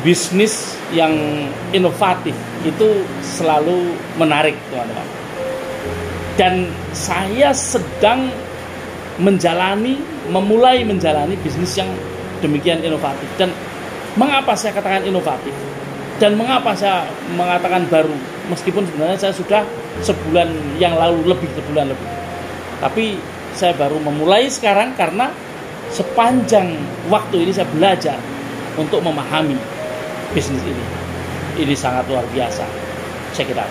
bisnis yang inovatif itu selalu menarik, teman-teman. Dan saya sedang memulai menjalani bisnis yang demikian inovatif. Dan mengapa saya katakan inovatif? Dan mengapa saya mengatakan baru? Meskipun sebenarnya saya sudah sebulan yang lalu sebulan lebih. Tapi saya baru memulai sekarang karena sepanjang waktu ini saya belajar untuk memahami bisnis ini. Ini sangat luar biasa. Check it out.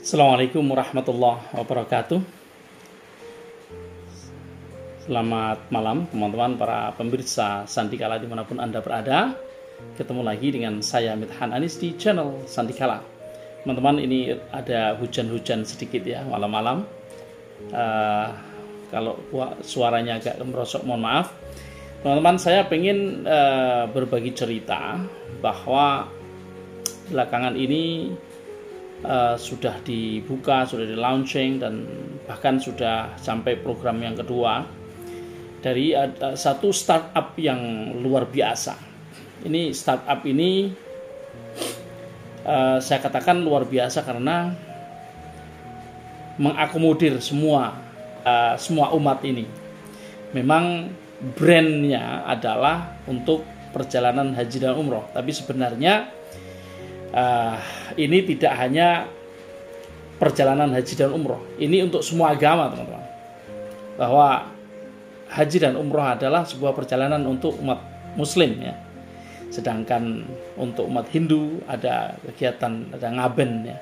Assalamualaikum warahmatullahi wabarakatuh. Selamat malam teman-teman para pemirsa Sandikala dimanapun Anda berada. Ketemu lagi dengan saya Mithan Anis di channel Sandikala. Teman-teman, ini ada hujan-hujan sedikit ya malam-malam. Kalau suaranya agak merosok mohon maaf. Teman-teman, saya pengen berbagi cerita bahwa belakangan ini sudah dibuka, sudah di launching, dan bahkan sudah sampai program yang kedua dari satu startup yang luar biasa. Ini startup ini saya katakan luar biasa karena mengakomodir semua umat ini. Memang brandnya adalah untuk perjalanan haji dan umroh, tapi sebenarnya ini tidak hanya perjalanan haji dan umroh, ini untuk semua agama, teman-teman. Bahwa haji dan umroh adalah sebuah perjalanan untuk umat muslim ya. Sedangkan untuk umat Hindu ada kegiatan, ada ngaben ya.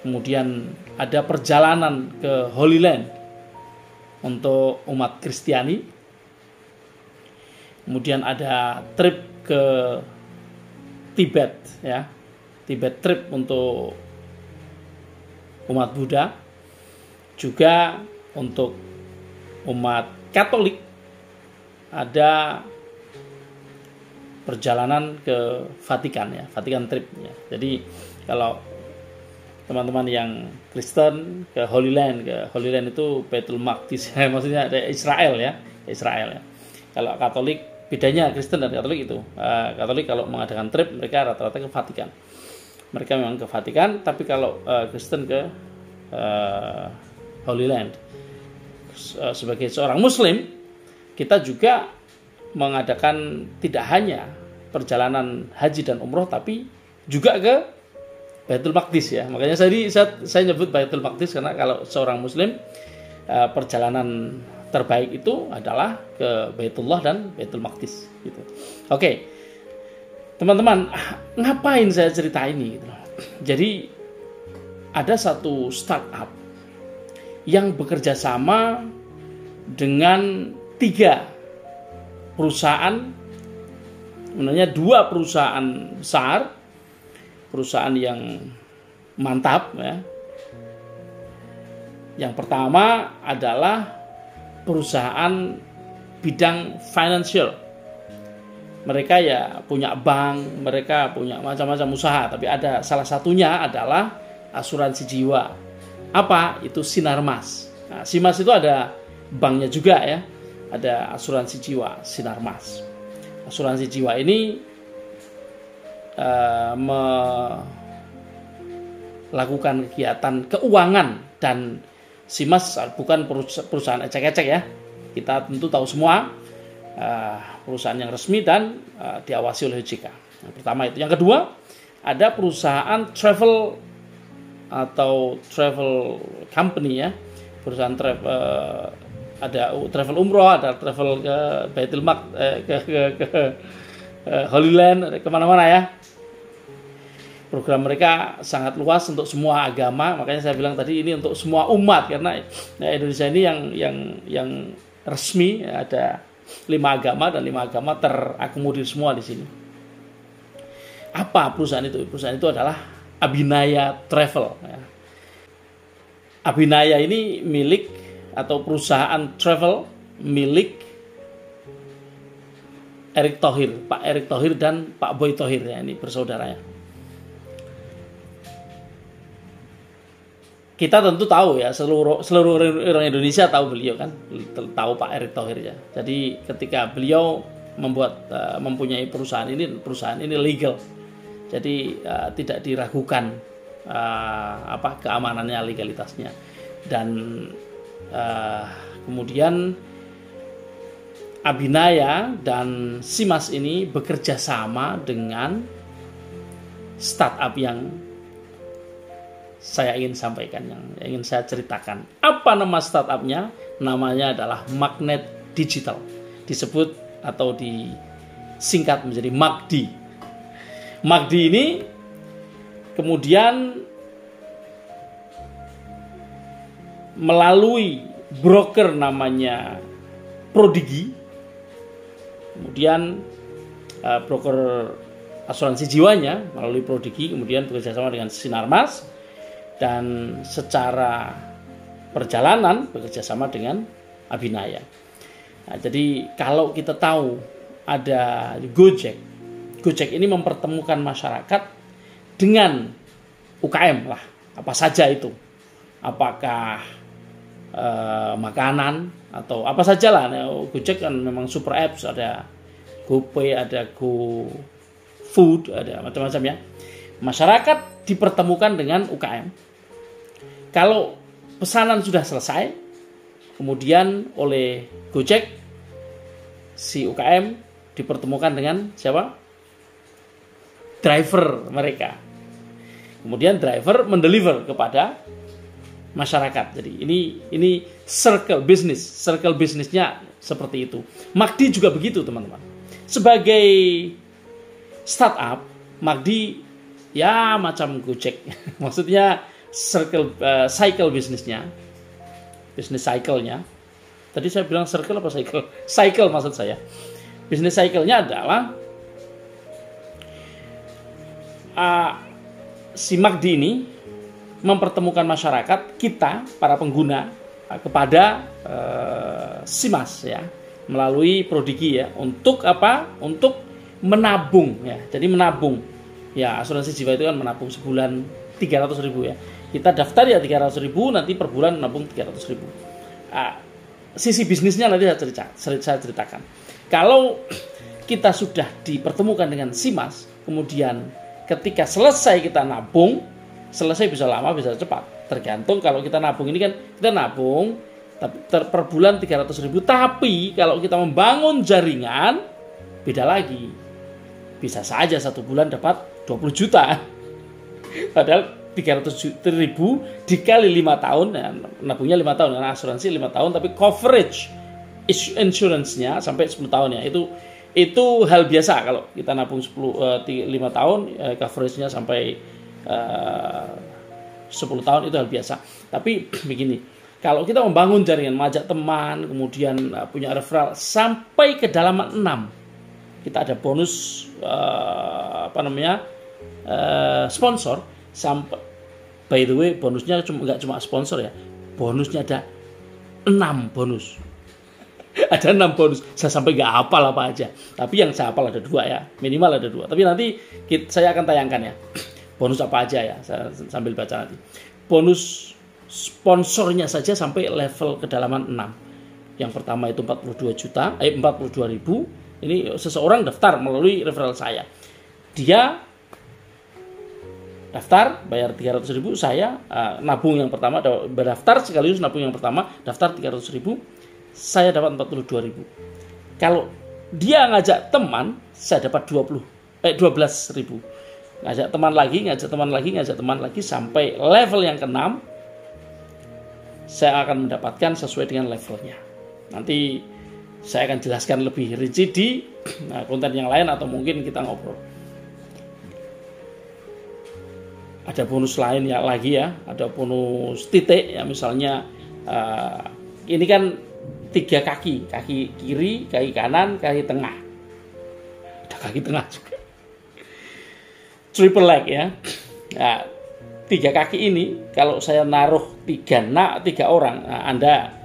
Kemudian ada perjalanan ke Holy Land untuk umat Kristiani. Kemudian ada trip ke Tibet ya. Tibet trip untuk umat Buddha, juga untuk umat Katolik ada perjalanan ke Vatikan ya, Vatikan trip ya. Jadi kalau teman-teman yang Kristen ke Holy Land itu Baitul Maqdis ya, maksudnya ada Israel ya. Kalau Katolik, bedanya Kristen dan Katolik itu, Katolik kalau mengadakan trip mereka rata-rata ke Vatikan. Mereka memang ke Vatikan, tapi kalau Kristen ke Holy Land. Sebagai seorang Muslim, kita juga mengadakan tidak hanya perjalanan haji dan umroh, tapi juga ke Baitul Maqdis ya. Makanya saya nyebut Baitul Maqdis karena kalau seorang Muslim perjalanan terbaik itu adalah ke Baitullah dan Baitul Maqdis gitu. Oke. Teman-teman, ngapain saya cerita ini? Jadi ada satu startup yang bekerja sama dengan 3 perusahaan, sebenarnya 2 perusahaan besar, perusahaan yang mantap ya. Yang pertama adalah perusahaan bidang financial. Mereka ya punya bank, mereka punya macam-macam usaha, tapi ada salah satunya adalah asuransi jiwa. Apa? Itu Sinarmas. Nah, Simas itu ada banknya juga ya, ada asuransi jiwa Sinarmas. Asuransi jiwa ini melakukan kegiatan keuangan, dan Simas bukan perusahaan ecek-ecek ya. Kita tentu tahu semua. Perusahaan yang resmi dan diawasi oleh OJK. Yang pertama itu. Yang kedua, ada perusahaan travel atau travel company ya. Perusahaan ada travel umroh, ada travel ke Baitul Maqdis, ke Holy Land, kemana-mana ya. Program mereka sangat luas untuk semua agama. Makanya saya bilang tadi ini untuk semua umat, karena Indonesia ini yang resmi ya, ada 5 agama, dan 5 agama terakomodir semua di sini. Apa perusahaan itu? Perusahaan itu adalah Abhinaya Travel. Abhinaya ini milik atau perusahaan travel milik Erick Thohir, Pak Erick Thohir dan Pak Boy Thohir ya, ini bersaudara ya. kita tentu tahu ya, seluruh orang Indonesia tahu beliau kan, tahu Pak Erick Thohir ya. Jadi ketika beliau mempunyai perusahaan ini legal, jadi tidak diragukan keamanannya, legalitasnya. Dan kemudian Abinaya dan Simas ini bekerja sama dengan startup yang saya ingin sampaikan, yang ingin saya ceritakan. Apa nama startupnya? Namanya adalah Magnet Digital. Disebut atau disingkat menjadi MAGDI. MAGDI ini kemudian melalui broker namanya Prodigi, kemudian broker asuransi jiwanya melalui Prodigi, kemudian bekerjasama dengan Sinarmas, dan secara perjalanan bekerjasama dengan Abinaya. Nah, jadi kalau kita tahu ada Gojek ini mempertemukan masyarakat dengan UKM lah, apa saja itu, apakah makanan atau apa saja lah. Gojek kan memang super apps, ada GoPay, ada GoFood, ada macam-macam ya. Masyarakat dipertemukan dengan UKM. Kalau pesanan sudah selesai, kemudian oleh Gojek, si UKM dipertemukan dengan siapa? Driver mereka. Kemudian driver mendeliver kepada masyarakat. Jadi ini circle bisnisnya seperti itu. MAGDI juga begitu, teman-teman. Sebagai startup, MAGDI ya macam Gojek. Maksudnya cycle bisnisnya, bisnis cycle-nya. Tadi saya bilang circle apa cycle? Cycle maksud saya. Bisnis cycle-nya adalah si MAGDI ini mempertemukan masyarakat, kita para pengguna, kepada Simas ya, melalui Prodigi ya. Untuk apa? Untuk menabung ya. Jadi menabung. Ya, asuransi jiwa itu kan menabung sebulan 300.000 ya. Kita daftar ya 300.000, nanti per bulan menabung 300.000. Sisi bisnisnya nanti saya ceritakan. Kalau kita sudah dipertemukan dengan Simas, kemudian ketika selesai kita nabung, selesai bisa lama bisa cepat, tergantung. Kalau kita nabung ini kan kita nabung per bulan 300.000, tapi kalau kita membangun jaringan beda lagi, bisa saja satu bulan dapat 20 juta, padahal 300.000 dikali 5 tahun, ya, nabungnya 5 tahun karena asuransi 5 tahun, tapi coverage insurance-nya sampai 10 tahun ya. Itu hal biasa kalau kita nabung 5 tahun, coverage-nya sampai 10 tahun, itu hal biasa. Tapi begini, kalau kita membangun jaringan, mengajak teman, kemudian punya referral sampai kedalaman 6, kita ada bonus sponsor. Sampai, by the way, bonusnya nggak cuma sponsor ya, bonusnya ada 6 bonus. Ada 6 bonus. Saya sampai nggak hafal apa aja, tapi yang saya hafal ada 2 ya, minimal ada 2. Tapi nanti saya akan tayangkan ya bonus apa aja ya, saya sambil baca nanti. Bonus sponsornya saja sampai level kedalaman 6. Yang pertama itu 42.000. Ini seseorang daftar melalui referral saya. Dia daftar, bayar 300.000, saya nabung yang pertama, berdaftar sekaligus nabung yang pertama, daftar 300.000, saya dapat 42.000. Kalau dia ngajak teman, saya dapat 12.000. Ngajak teman lagi sampai level yang ke-6, saya akan mendapatkan sesuai dengan levelnya. Nanti saya akan jelaskan lebih rinci di konten yang lain, atau mungkin kita ngobrol. Ada bonus lain ya lagi ya, ada bonus titik ya, misalnya ini kan 3 kaki kiri, kaki kanan, kaki tengah. Ada kaki tengah juga. Triple leg ya. Nah, 3 kaki ini kalau saya naruh 3 orang, nah,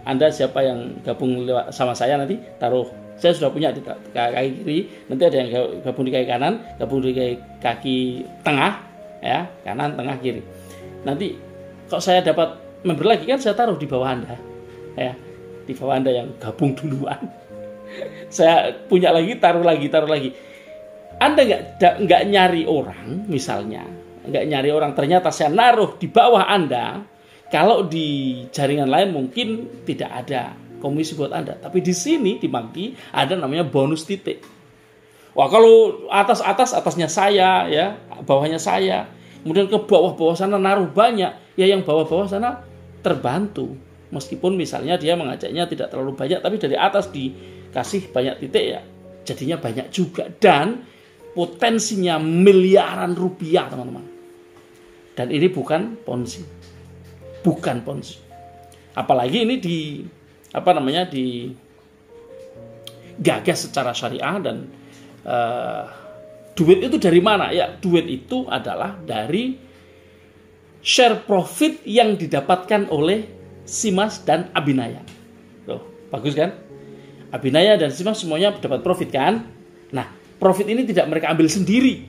Anda siapa yang gabung sama saya nanti taruh. Saya sudah punya di kaki kiri, nanti ada yang gabung di kaki kanan, gabung di kaki tengah. Ya, kanan, tengah, kiri. Nanti kalau saya dapat member lagi kan saya taruh di bawah Anda, ya, di bawah Anda yang gabung duluan. Saya punya lagi, taruh lagi. Anda nggak nyari orang, misalnya, nggak nyari orang, ternyata saya naruh di bawah Anda. Kalau di jaringan lain mungkin tidak ada komisi buat Anda, tapi di sini di MACD ada namanya bonus titik. Wah, kalau atasnya saya, ya, bawahnya saya, kemudian ke bawah sana naruh banyak, ya yang bawah sana terbantu. Meskipun misalnya dia mengajaknya tidak terlalu banyak, tapi dari atas dikasih banyak titik, ya jadinya banyak juga. Dan potensinya miliaran rupiah, teman-teman. Dan ini bukan ponzi. Apalagi ini digagas secara syariah. Dan duit itu dari mana? Ya, duit itu adalah dari share profit yang didapatkan oleh Simas dan Abinaya. Loh, bagus kan? Abinaya dan Simas semuanya dapat profit kan? Nah, profit ini tidak mereka ambil sendiri,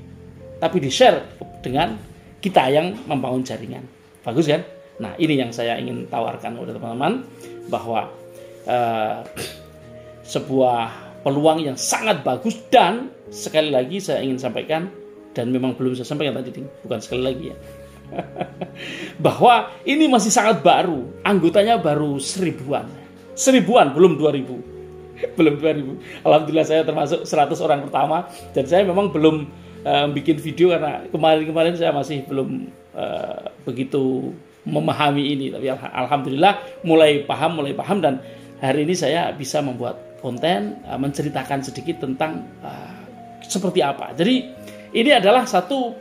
tapi di-share dengan kita yang membangun jaringan. Bagus kan? Nah, ini yang saya ingin tawarkan kepada teman-teman, bahwa sebuah peluang yang sangat bagus. Dan sekali lagi saya ingin sampaikan, dan memang belum saya sampaikan tadi, bukan sekali lagi ya, bahwa ini masih sangat baru, anggotanya baru 1000-an, belum 2000. Alhamdulillah saya termasuk 100 orang pertama, dan saya memang belum bikin video karena kemarin saya masih belum begitu memahami ini. Tapi alhamdulillah mulai paham, dan hari ini saya bisa membuat konten menceritakan sedikit tentang seperti apa. Jadi ini adalah satu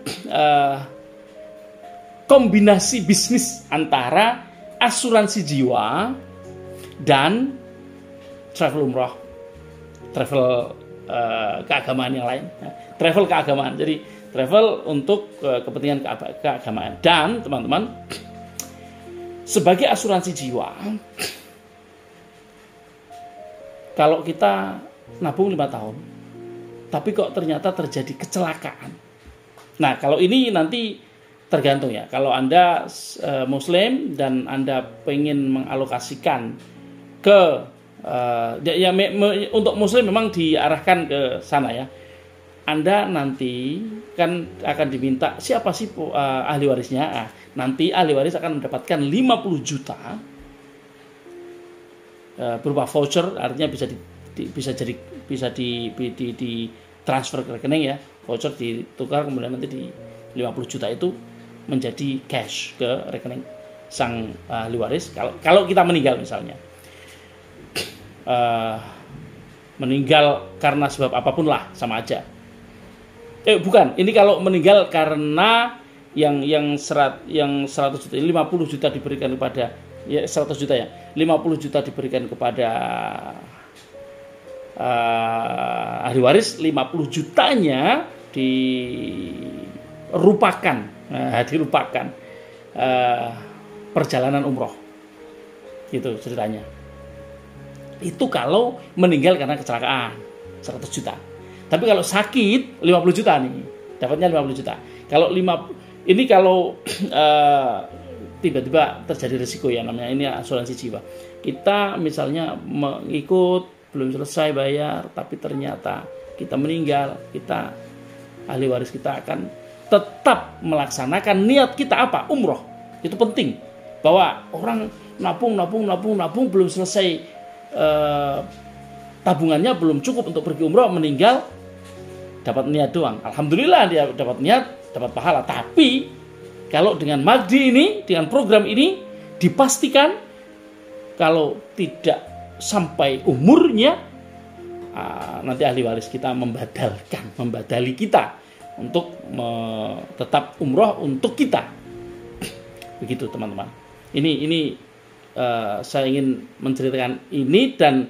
kombinasi bisnis antara asuransi jiwa dan travel umroh, travel keagamaan yang lain, travel keagamaan. Jadi travel untuk kepentingan keagamaan. Dan teman-teman, sebagai asuransi jiwa, kalau kita nabung 5 tahun, tapi kok ternyata terjadi kecelakaan. Nah, kalau ini nanti tergantung ya. Kalau Anda Muslim dan Anda pengen mengalokasikan ke untuk Muslim memang diarahkan ke sana ya. Anda nanti kan akan diminta siapa sih ahli warisnya. Nanti ahli waris akan mendapatkan 50 juta berupa voucher, artinya bisa di transfer ke rekening ya. Voucher ditukar, kemudian nanti di 50 juta itu menjadi cash ke rekening sang ahli waris. Kalau kita meninggal misalnya, meninggal karena sebab apapun lah, sama aja. Bukan, ini kalau meninggal karena yang 100 juta, 50 juta diberikan kepada, ya 100 juta ya, 50 juta diberikan kepada ahli waris, 50 jutanya dirupakan perjalanan umroh. Gitu ceritanya. Itu kalau meninggal karena kecelakaan 100 juta. Tapi kalau sakit 50 juta nih, dapatnya 50 juta. Kalau tiba-tiba terjadi risiko ya, namanya ini asuransi jiwa. Kita misalnya mengikut, belum selesai bayar, tapi ternyata kita meninggal, ahli waris kita akan tetap melaksanakan niat kita apa? Umroh. Itu penting. Bahwa orang nabung belum selesai, tabungannya belum cukup untuk pergi umroh, meninggal dapat niat doang. Alhamdulillah dia dapat niat, dapat pahala. Tapi kalau dengan MACD ini, dengan program ini, dipastikan kalau tidak sampai umurnya, nanti ahli waris kita membadali kita untuk tetap umroh untuk kita. Begitu teman-teman. Ini saya ingin menceritakan ini dan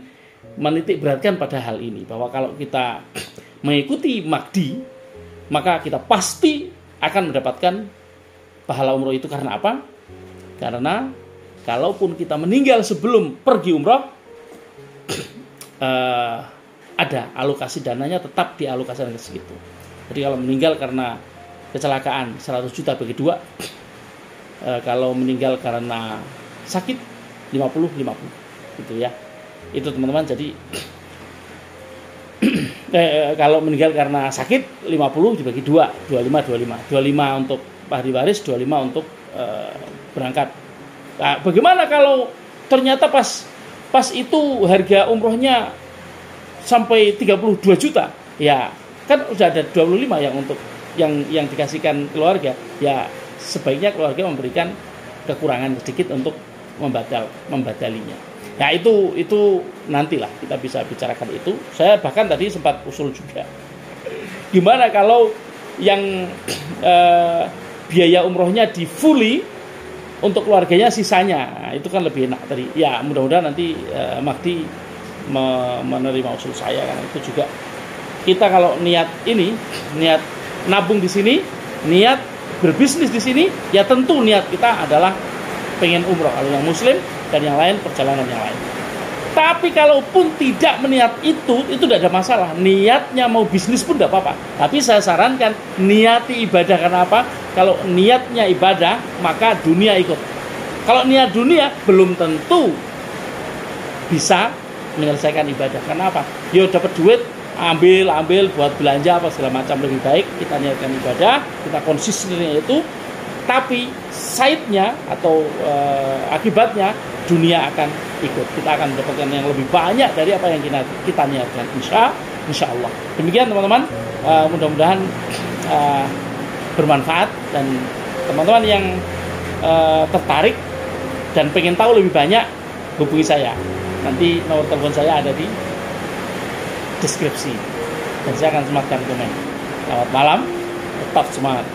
menitik beratkan pada hal ini, bahwa kalau kita mengikuti MACD, maka kita pasti akan mendapatkan pahala umroh itu. Karena apa? Karena kalaupun kita meninggal sebelum pergi umroh, ada alokasi dananya, tetap dialokasikan ke situ. Jadi kalau meninggal karena kecelakaan 100 juta bagi 2, kalau meninggal karena sakit 50-50 gitu ya. Itu teman-teman. Jadi kalau meninggal karena sakit 50 dibagi 2, 25 untuk ahli waris, 25 untuk berangkat. Nah, bagaimana kalau ternyata pas itu harga umrohnya sampai 32 juta? Ya, kan udah ada 25 yang untuk yang dikasihkan keluarga. Ya, sebaiknya keluarga memberikan kekurangan sedikit untuk membatalinya. Ya, itu nantilah kita bisa bicarakan itu. Saya bahkan tadi sempat usul juga. Gimana kalau yang biaya umrohnya di fully untuk keluarganya sisanya? Nah, itu kan lebih enak tadi. Ya, mudah-mudahan nanti Magdi menerima usul saya, karena itu juga kita kalau niat nabung di sini, niat berbisnis di sini, ya tentu niat kita adalah pengen umroh. Kalau yang muslim dan yang lain perjalanan yang lain. Tapi kalaupun tidak meniat itu tidak ada masalah. Niatnya mau bisnis pun tidak apa-apa. Tapi saya sarankan niati ibadah. Karena apa? Kalau niatnya ibadah, maka dunia ikut. Kalau niat dunia, belum tentu bisa menyelesaikan ibadah. Karena apa? Yo dapat duit, ambil buat belanja apa segala macam. Lebih baik kita niatkan ibadah, kita konsistennya itu. Tapi side-nya atau akibatnya dunia akan ikut. Kita akan mendapatkan yang lebih banyak dari apa yang kita niatkan. Insya Allah. Demikian teman-teman. Mudah-mudahan bermanfaat, dan teman-teman yang tertarik dan pengen tahu lebih banyak, hubungi saya. Nanti nomor telepon saya ada di deskripsi dan saya akan sematkan komen. Selamat malam, tetap semangat.